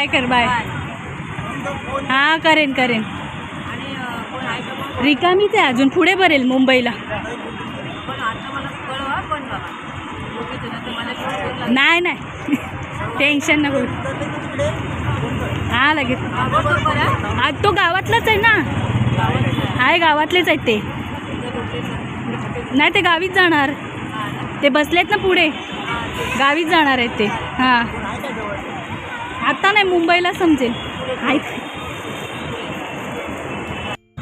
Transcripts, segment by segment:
काय कर बाय. हां करेन करेन. रिकामीच आहे अजून पुढे भरेल मुंबईला. नाही नाही टेन्शन नको. हां लगेच. आज तो गावातलाच आहे ना. आहे गावातलेच आहेत ते. नाही ते गावीच जाणार. ते बसलेत ना पुढे गावीच जाणार आहेत ते. हां आता नाही मुंबईला समजेल.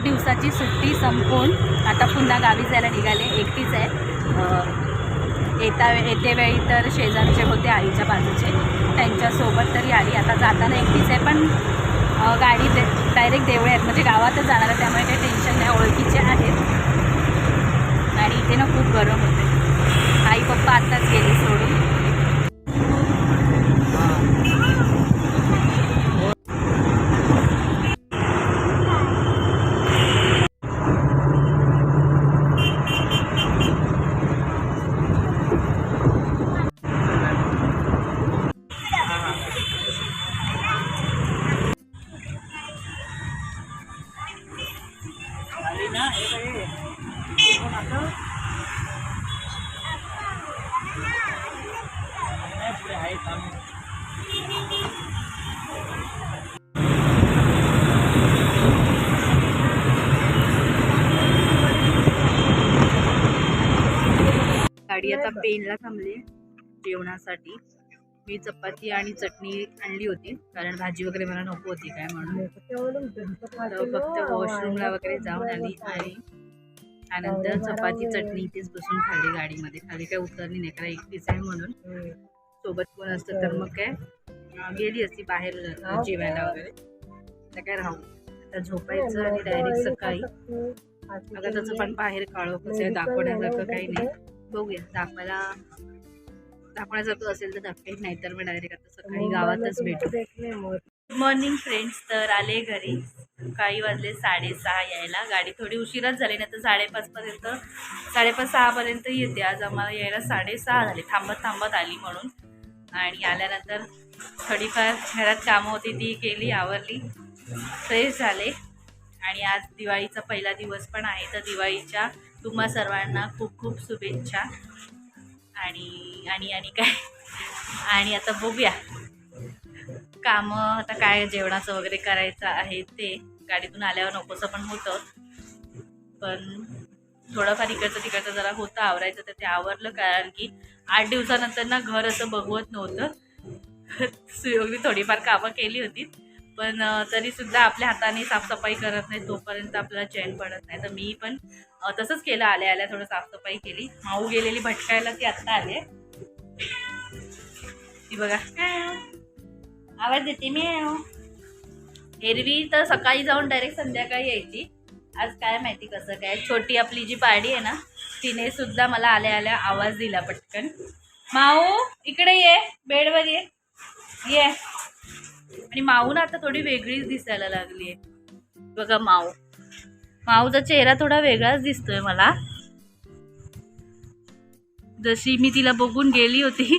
दिवसाची सुट्टी संपवून आता पुन्हा गावी जायला निघाले. एकटीच आहे. येते वेळी तर शेजारचे होते आईच्या बाजूचे, त्यांच्यासोबत तरी आली. आता जाताना एकटीच आहे, पण गाडी डायरेक्ट देवळे आहेत म्हणजे गावातच जाणार आहे, त्यामुळे काही टेन्शन नाही. ओळखीचे आहेत. आणि इथे ना खूप गरम होते. आई पप्पा आत्ताच गेले सोडून. गाडी आता पेनला थांबली जेवणासाठी. मी चपाती आणि चटणी आणली होती कारण भाजी वगैरे मला नको होती काय म्हणून. फक्त वॉशरूमला वगैरे जाऊन आली आणि त्यानंतर चपाती चटणी इथेच बसून खाल्ली गाडीमध्ये. खाली काय उतरली नाही कारण एकटीच आहे म्हणून. सोबत कोण असतं तर मग काय गेली असती बाहेर जेवायला वगैरे. आता काय राहू. आता झोपायचं आणि डायरेक्ट सकाळी. अगं त्याचं पण बाहेर काळो कसं आहे दाखवण्यासारखं काही नाही. बघूया दाखवण्यासारखं असेल तर दाखवेल, नाहीतर मग डायरेक्ट आता सकाळी गावातच भेटू. Good morning friends. तर आले घरी. काही वाजले 6:30 यायला. गाडी थोडी उशिराच झाली, नाही तर 5:30पर्यंत 5:30-6पर्यंत येते. आज आम्हाला यायला 6:30 झाले थांबत आली म्हणून. आणि आल्यानंतर थोडीफार घरात कामं होती ती केली, आवरली, फ्रेश झाले. आणि आज दिवाळीचा पहिला दिवस पण आहे, तर दिवाळीच्या तुम्हा सर्वांना खूप खूप शुभेच्छा. आणि काय आणि आता बघूया कामं. आता काय जेवणाचं वगैरे करायचं आहे ते. गाडीतून आल्यावर नकोसं पण होतं, पण थोडंफार इकडचं जरा होतं आवरायचं, तर ते आवरलं. कारण की 8 दिवसानंतर ना घर असं बघवत नव्हतं. सुयोगने थोडीफार कामं केली होती, पण तरीसुद्धा आपल्या हाताने साफसफाई करत नाही तोपर्यंत आपल्याला चैन पडत नाही. तर मी पण तसंच केलं. आल्या थोडं साफसफाई केली. माऊ गेलेली भटकायला, ती आत्ता आले. ती बघा आवाज देते मी. एरवी तर सकाळी जाऊन डायरेक्ट संध्याकाळी यायची. आज काय माहिती कसं काय. छोटी आपली जी पाडी आहे ना, तिने सुद्धा मला आल्या आवाज दिला पटकन. माऊ इकडे ये, बेडवर ये. आणि माऊ ना आता थोडी वेगळीच दिसायला लागली आहे. बघा माऊचा चेहरा थोडा वेगळाच दिसतोय मला. जशी मी तिला बघून गेली होती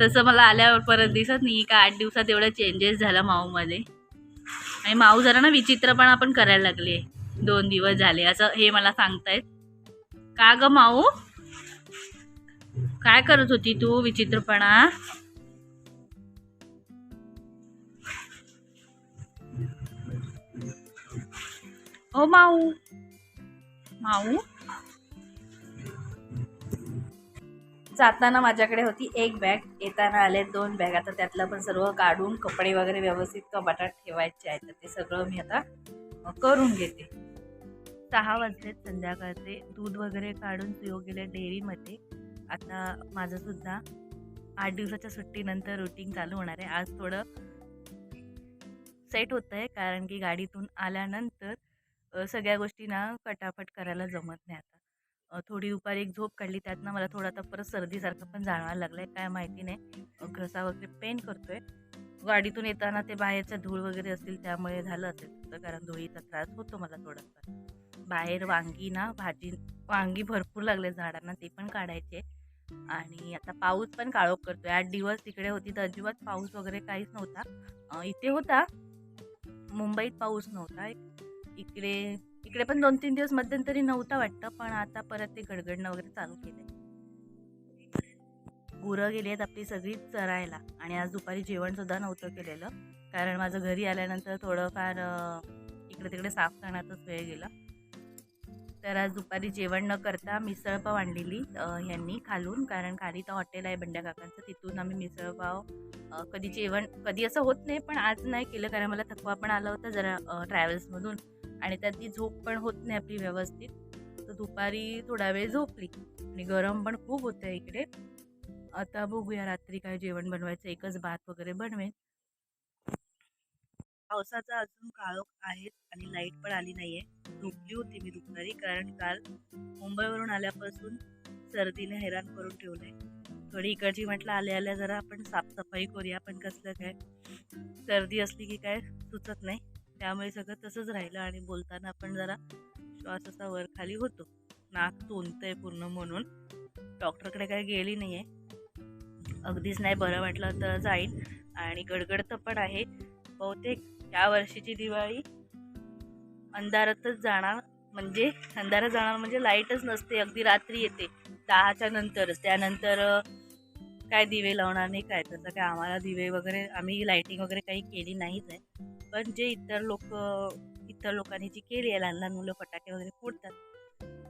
तसं मला आल्यावर परत दिसत नाही का. 8 दिवसात एवढा चेंजेस झाला माऊमध्ये. आणि माऊ जरा ना विचित्रपणा पण करायला लागली 2 दिवस झाले, असं हे मला सांगतायत. का ग माऊ, काय करत होती तू विचित्रपणा? ओ माऊ जाताना माझ्याकडे होती 1 बॅग, येताना आले 2 बॅग. आता त्यातलं पण सर्व काढून कपडे वगैरे व्यवस्थित कपाटात ठेवायचे आहेत, तर ते सगळं मी आता करून घेते. 6 वाजलेत संध्याकाळचे. दूध वगैरे काढून सुयोग गेले डेअरीमध्ये. आता माझं सुद्धा 8 दिवसाच्या सुट्टीनंतर रुटीन चालू होणार आहे. आज थोडं सेट होतं आहे कारण की गाडीतून आल्यानंतर सगळ्या गोष्टी ना पटापट करायला जमत नाही. आता थोडी दुपारी एक झोप काढली, त्यातनं मला थोडं आता परत सर्दीसारखं पण जाणवायला लागलं आहे. काय माहिती नाही, घसा वगैरे पेन करतो आहे. गाडीतून येताना ते बाहेरच्या धूळ वगैरे असतील त्यामुळे झालं असेल तसं, कारण धुळीचा त्रास होतो मला थोडासा. बाहेर वांगी भरपूर लागले झाडांना, ते पण काढायचे. आणि आता पाऊस पण काळोख करतोय. 8 दिवस तिकडे होती तर अजिबात पाऊस वगैरे काहीच नव्हता. इथे होता, मुंबईत पाऊस नव्हता. इकडे इकडे पण 2-3 दिवस मध्यंतरी नव्हता वाटतं, पण आता परत ते गडगडणं वगैरे चालू केलंय. गुरं गेली आहेत आपली सगळी चरायला आणि आज दुपारी जेवण सुद्धा नव्हतं केलेलं, कारण माझं घरी आल्यानंतर थोडंफार इकडे तिकडे साफ करण्यातच वेळ गेला. तर आज दुपारी जेवण न करता मिसळपाव आणलेली ह्यांनी खालून, कारण खाली तर हॉटेल आहे बंड्या काकांचं, तिथून आम्ही मिसळपाव कधी जेवण कधी असं होत नाही, पण आज नाही केलं कारण मला थकवा पण आला होता जरा ट्रॅव्हल्समधून आणि त्यात ती झोप पण होत नाही आपली व्यवस्थित. तर दुपारी थोडा वेळ झोपली आणि गरम पण खूप होतं इकडे. आता बघूया रात्री काय जेवण बनवायचं, एकच भात वगैरे बनवेन. पावसाचा अजून काळोख आहे आणि लाईट पण आली नाहीये. झोपली होती मी दुपारी, कारण काल मुंबईवरून आल्यापासून सर्दीने हैराण करून ठेवलंय. थोडी इकडची म्हटलं आल्या आल्या जरा आपण साफसफाई करूया, पण कसलं काय सर्दी असली की काय सुचत नाही, त्यामुळे सगळं तसंच राहिलं आणि बोलताना आपण जरा श्वास असा वर खाली होतो. नाक तोंडतंय पूर्ण, म्हणून डॉक्टरकडे काय गेली नाहीये. अगदीच नाही बरं वाटलं तर जाईन. आणि गडगडतं पण आहे. बहुतेक या वर्षीची दिवाळी अंधारातच जाणार, म्हणजे अंधारात जाणार म्हणजे लाईटच नसते, अगदी रात्री येते 10च्या नंतरच. त्यानंतर काय दिवे लावणार नाही काय, तसं काय आम्हाला दिवे वगैरे आम्ही लाईटिंग वगैरे काही केली नाहीच आहे. पण जे इतर लोकांनी जी केली आहे, लहान लहान मुलं फटाके वगैरे फोडतात,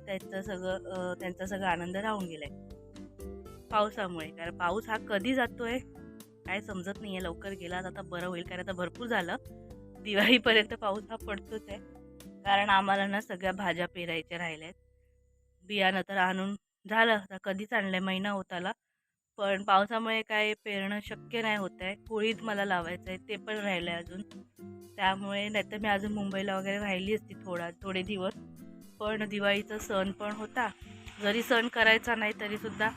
त्यांचा सगळं आनंद राहून गेलाय पावसामुळे. कारण पाऊस हा कधी जातोय काय समजत नाहीये. लवकर गेला आता बरं होईल, कारण आता भरपूर झालं, दिवाळीपर्यंत पाऊस हा पडतोच आहे. कारण आम्हाला ना सगळ्या भाज्या पेरायच्या राहिल्या आहेत. बियाणं तर आणून झालं, आता कधीच आणलंय, महिना होत आला, पण पावसामुळे काय पेरणं शक्य नाही होत आहे. कुळीत मला लावायचं आहे, ते पण राहिलं आहे अजून. त्यामुळे नाहीतर मी अजून मुंबईला वगैरे राहिली असती थोडे दिवस. पण दिवाळीचा सण पण होता, जरी सण करायचा नाही तरीसुद्धा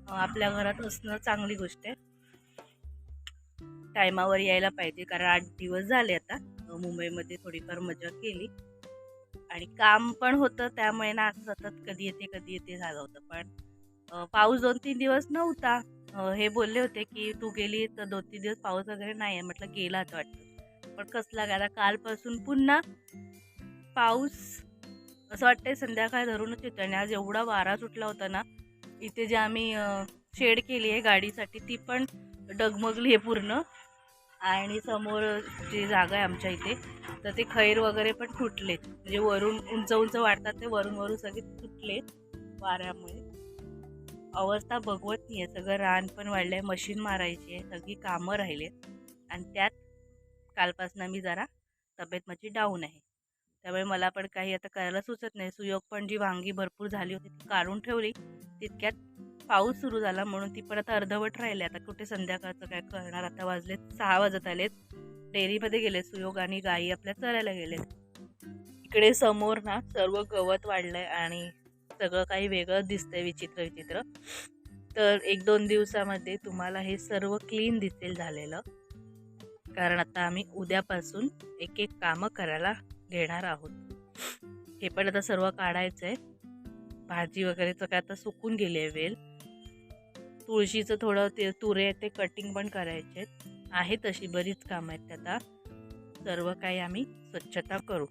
आपल्या घरात असणं चांगली गोष्ट आहे. टायमावर यायला पाहिजे, कारण 8 दिवस झाले आता मुंबईमध्ये थोडीफार मजा केली आणि काम पण होतं, त्यामुळे ना असं सतत कधी येते झालं होतं. पण पाऊस 2-3 दिवस नव्हता. हे बोलले होते की तू गेली तर 2-3 दिवस पाऊस वगैरे नाही आहे. म्हटलं गेला आता वाटतं, पण कसला गेला, कालपासून पुन्हा पाऊस असं वाटतंय संध्याकाळ धरूनच येतो. आणि आज एवढा वारा सुटला होता ना, इथे जे आम्ही शेड केली आहे गाडीसाठी ती पण डगमगली आहे पूर्ण. आणि समोर जी जागा आहे आमच्या इथे, तर ते खैर वगैरे पण तुटले, म्हणजे वरून उंच वाढतात ते वरून सगळे तुटले वाऱ्यामुळे. अवस्था बघवत नाही आहे, सगळं रान पण वाढलंय, मशीन मारायची आहे, सगळी कामं राहिले. आणि त्यात कालपासून मी जरा तब्येत माझी डाऊन आहे, त्यामुळे मला पण काही आता करायला सुचत नाही. सुयोग पण जी वांगी भरपूर झाली होती ती काढून ठेवली, तितक्यात पाऊस सुरू झाला, म्हणून ती पण आता अर्धवट राहिली. आता कुठे संध्याकाळचं काय करणार, आता वाजलेत 6 वाजत आलेत. डेअरीमध्ये गेले सुयोग आणि गाई आपल्या चरायला गेलेत. इकडे समोर ना सर्व गवत वाढलंय आणि सगळं काही वेगळं दिसतंय, विचित्र. तर 1-2 दिवसामध्ये तुम्हाला हे सर्व क्लीन दिसेल झालेलं, कारण आता आम्ही उद्यापासून एक कामं करायला घेणार आहोत. हे पण आता सर्व काढायचं आहे. भाजी वगैरेचं काय आता सुकून गेली आहे वेल. तुळशीचं थोडं ते तुरे ते कटिंग पण करायचे आहे. तशी बरीच कामं आहेत. आता सर्व काही आम्ही स्वच्छता करू.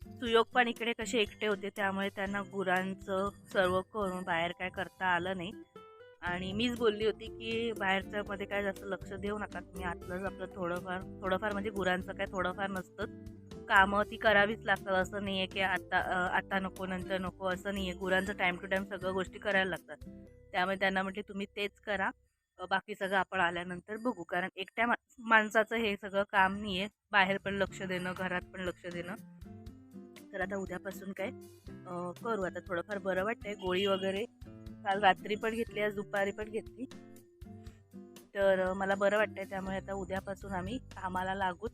सुयोग पण इकडे कसे एकटे होते, त्यामुळे त्यांना गुरांचं सर्व करून बाहेर काय करता आलं नाही. आणि मीच बोलली होती की बाहेरच्या मध्ये काय जास्त लक्ष देऊ नका, तुम्ही आतलंच आपलं थोडंफार म्हणजे गुरांचं काय थोडंफार नसतं, कामं ती करावीच लागतात. असं नाही आहे की आता नको नंतर नको, असं नाही आहे. गुरांचं टाईम टू टाईम सगळं गोष्टी करायला लागतात. त्यामुळे त्यांना म्हटले तुम्ही तेच करा, बाकी सगळं आपण आल्यानंतर बघू. कारण एकट्या माणसाचं हे सगळं काम नाही आहे, बाहेर पण लक्ष देणं, घरात पण लक्ष देणं. तर आता उद्यापासून काय करू. आता थोडंफार बरं वाटतंय. गोळी वगैरे काल रात्री पण घेतली, आज दुपारी पण घेतली, तर मला बरं वाटतंय. त्यामुळे आता उद्यापासून आम्ही कामाला लागूच.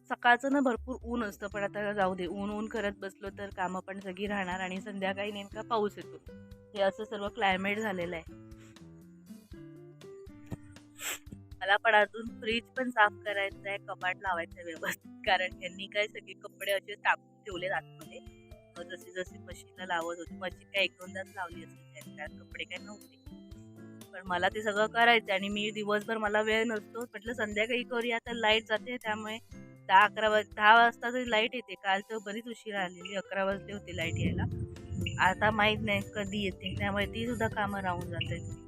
सकाळचं ना भरपूर ऊन असतं, पण आता जाऊ दे, ऊन करत बसलो तर कामं पण सगळी राहणार आणि संध्याकाळी नेमका पाऊस येतो. हे असं सर्व क्लायमेट झालेलं आहे. मला पण अजून फ्रीज पण साफ करायचं आहे, कपाट लावायचं आहे व्यवस्थित, कारण यांनी काय सगळे कपडे असे टाकून ठेवले आतमध्ये. जशी मशीनला लावत होती, मशीन काय 1-2दाच लावली असेल, त्यात कपडे काय नव्हते. पण मला ते सगळं करायचं आणि मी दिवसभर मला वेळ नसतो. म्हटलं संध्याकाळी करूया, तर लाईट जाते त्यामुळे 10 वाजता तरी लाईट येते. काल तर बरीच उशिरा आलेली, 11 वाजले होते लाईट यायला. आता माहीत नाही कधी येते, त्यामुळे ती सुद्धा कामं राहून जातात.